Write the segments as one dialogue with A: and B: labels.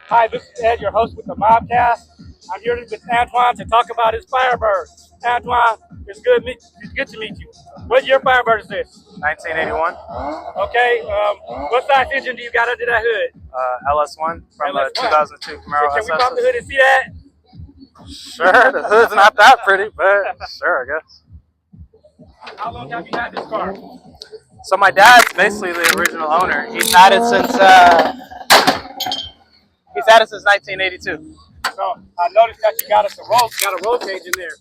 A: Hi, this is Ed, your host with the Mobbcast. I'm here with Antoine to talk about his Firebird. Antoine, it's good to meet you. What year Firebird is this?
B: 1981.
A: Okay, what size engine do you got under that hood?
B: LS1 from a
A: LS1.
B: 2002 Camaro
A: Can we pop the
B: SS.
A: hood and see that?
B: Sure, the hood's not that pretty, but sure, I guess.
A: How long have you had this car?
B: So my dad's basically the original owner. He's had it since 1982.
A: So I noticed that you got a roll cage in there.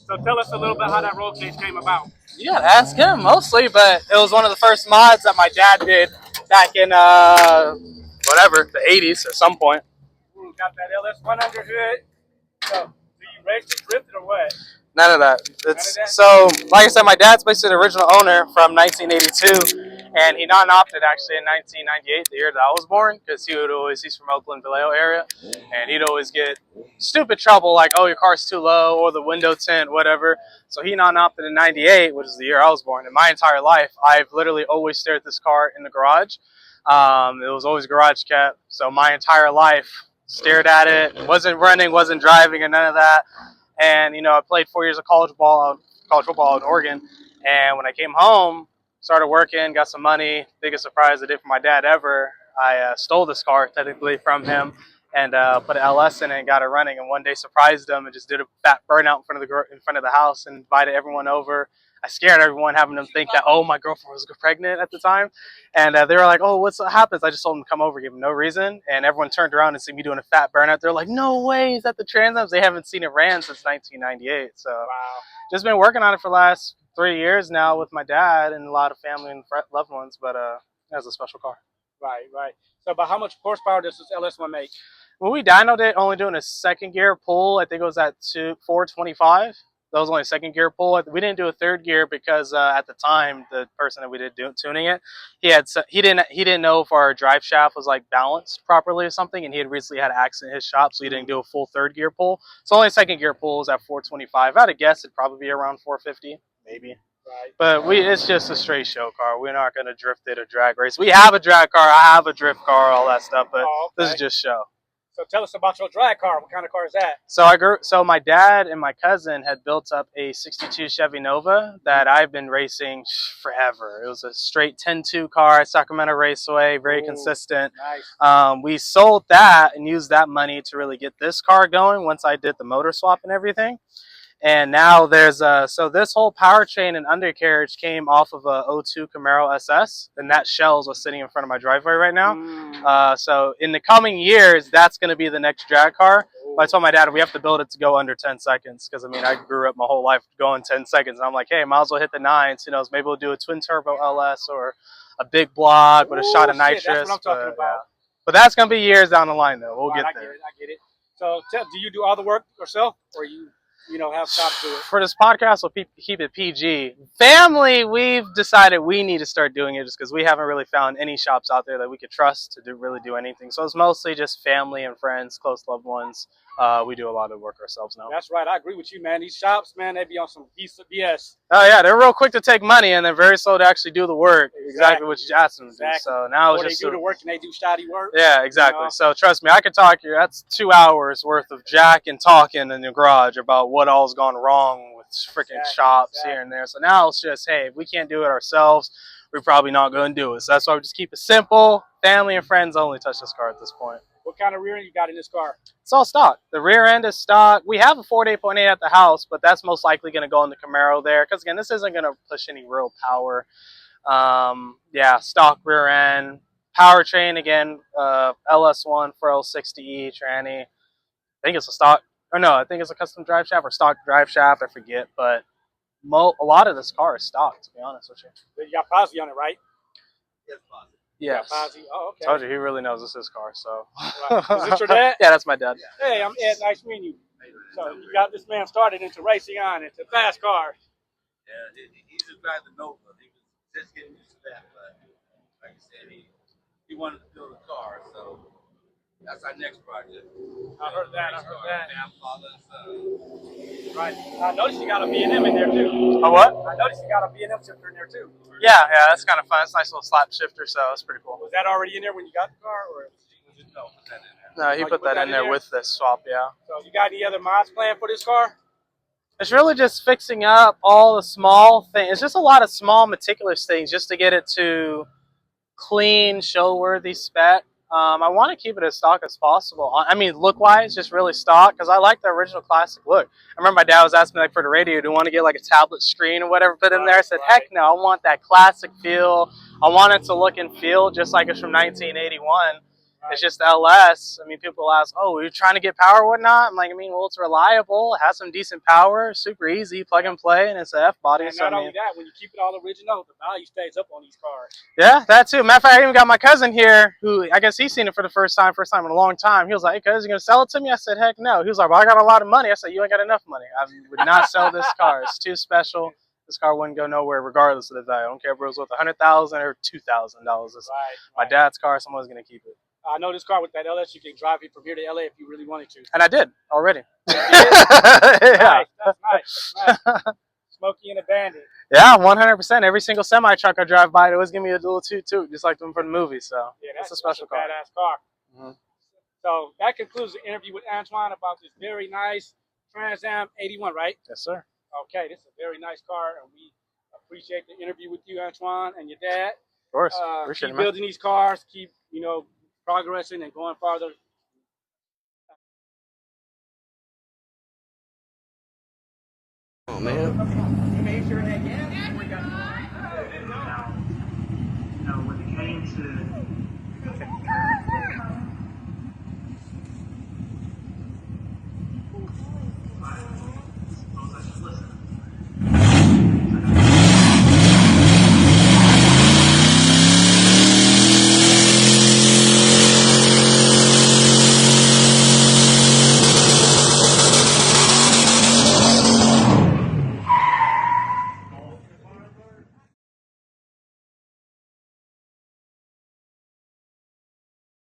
A: So tell us a little bit how that roll cage came about.
B: You gotta ask him mostly, but it was one of the first mods that my dad did back in whatever, the 80s at some point.
A: Got that LS1 under hood. So do you race it, drift it, or what?
B: None of that. So, like I said, my dad's basically the original owner from 1982, and he non-opted actually in 1998, the year that I was born, because he's from Oakland, Vallejo area, and he'd always get stupid trouble like, oh, your car's too low, or the window tint, whatever. So he non-opted in 98, which is the year I was born. In my entire life, I've literally always stared at this car in the garage. It was always garage kept, so my entire life stared at it, wasn't running, wasn't driving, and none of that. And, I played 4 years of college football in Oregon. And when I came home, started working, got some money, biggest surprise I did for my dad ever, I stole this car technically from him and put an LS in it and got it running. And one day surprised him and just did a fat burnout in front of the house and invited everyone over. I scared everyone, having them think that, oh, my girlfriend was pregnant at the time. And they were like, oh, what happens? I just told them to come over, give them no reason. And everyone turned around and see me doing a fat burnout. They're like, no way, is that the Trans Ams? They haven't seen it ran since 1998. So
A: Wow.
B: Just been working on it for the last 3 years now with my dad and a lot of family and loved ones. But that's a special car.
A: Right. So about how much horsepower does this LS1 make?
B: When we dynoed it, only doing a second gear pull, I think it was at 425. That was only a second gear pull. We didn't do a third gear because at the time, the person that we did tuning it, he didn't know if our drive shaft was like balanced properly or something, and he had recently had an accident in his shop, so he didn't do a full third gear pull. So only second gear pull was at 425. I'd have guessed it'd probably be around 450, maybe.
A: Right.
B: But it's just a straight show car. We're not gonna drift it or drag race. We have a drag car, I have a drift car, all that stuff, but This is just show.
A: So tell us about your drag car. What kind of car is that?
B: So my dad and my cousin had built up a 62 Chevy Nova that I've been racing forever. It was a straight 10-2 car at Sacramento Raceway, very consistent.
A: Nice.
B: We sold that and used that money to really get this car going once I did the motor swap and everything. And now there's so this whole powertrain and undercarriage came off of a 02 Camaro SS, and that shells was sitting in front of my driveway right now. So in the coming years, that's going to be the next drag car. But I told my dad we have to build it to go under 10 seconds because I grew up my whole life going 10 seconds. And I'm like, hey, might as well hit the nines. Maybe we'll do a twin turbo LS or a big block with a shot of nitrous.
A: That's what I'm talking about.
B: Yeah. But that's going to be years down the line, though. We'll get there.
A: I get it. So do you do all the work yourself, or you have shops do it?
B: For this podcast, we'll keep it PG. Family, we've decided we need to start doing it just because we haven't really found any shops out there that we could trust to really do anything. So it's mostly just family and friends, close loved ones. We do a lot of work ourselves now.
A: That's right. I agree with you, man. These shops, man, they be on some BS.
B: Oh, yeah. They're real quick to take money, and they're very slow to actually do the work. Exactly what you asked them to do. So now it's just
A: they do the work and they do shoddy work.
B: Yeah, exactly. So trust me, I could talk here. That's 2 hours worth of jacking, talking in the garage about what all's gone wrong with freaking shops here and there. So now it's just, hey, if we can't do it ourselves, we're probably not going to do it. So that's why we just keep it simple. Family and friends only touch this car at this point.
A: What kind of rear end you got in this car?
B: It's all stock. The rear end is stock. We have a Ford 8.8 at the house, but that's most likely going to go in the Camaro there. Because, again, this isn't going to push any real power. Stock rear end. Powertrain, again, LS1 4L60E tranny. I think it's a stock. Or no, I think it's a custom drive shaft or stock drive shaft. I forget. But a lot of this car is stock, to be honest with you.
A: You got Posy on it, right?
C: Yes, Posy.
B: Yes.
A: Oh, okay.
B: Told you, he really knows this is his car, so.
A: Is it your dad?
B: Yeah, that's my dad.
A: Hey, I'm Ed. Nice meeting you. So you got this man started into racing into fast cars.
C: Yeah, he's just driving the Nova. He was just getting used to that, but like I said, he wanted to build a car, so that's our next project.
A: I heard that.
C: Father and son.
A: Right. I noticed you got a B&M in there too.
B: A what?
A: I noticed you got a B&M shifter in there too.
B: Yeah, that's kind of fun. It's a nice little slap shifter, so it's pretty cool.
A: Was that already in there when you got the car, or
C: No, put that in there.
B: No, he
A: you
B: put that in there with the swap, yeah.
A: So you got any other mods planned for this car?
B: It's really just fixing up all the small things. It's just a lot of small, meticulous things just to get it to clean, show-worthy spec. I want to keep it as stock as possible. I mean, look-wise, just really stock, because I like the original classic look. I remember my dad was asking me, like, for the radio, do you want to get, like, a tablet screen or whatever put in there? I said, heck no, I want that classic feel. I want it to look and feel just like it's from 1981. It's just LS. I mean, people ask, oh, you're trying to get power or whatnot? I'm like, I mean, well, it's reliable. It has some decent power. Super easy, plug and play, and it's an F-body.
A: And not only that, when you keep it all original, the value stays up on these cars.
B: Yeah, that too. Matter of fact, I even got my cousin here who, I guess he's seen it for the first time in a long time. He was like, hey, cuz, you going to sell it to me? I said, heck no. He was like, well, I got a lot of money. I said, you ain't got enough money. I would not sell this car. It's too special. This car wouldn't go nowhere regardless of the value. I don't care if it was worth $100,000 or $2,000. My dad's car, someone's going to keep it.
A: I know this car with that LS, you can drive it from here to LA if you really wanted to.
B: And I did already.
A: Yeah. That's nice. Smokey and a Bandit.
B: Yeah, 100%. Every single semi truck I drive by, it always give me a little toot, just like them from the movie. So
A: yeah,
B: that's a special car.
A: Badass car. Mm-hmm. So that concludes the interview with Antoine about this very nice Trans Am 81, right?
B: Yes, sir.
A: Okay, this is a very nice car, and we appreciate the interview with you, Antoine, and your dad.
B: Of course. Appreciate
A: keep
B: it, man.
A: building these cars, keep progressing and going farther.
D: Oh man.
A: You made sure that gas.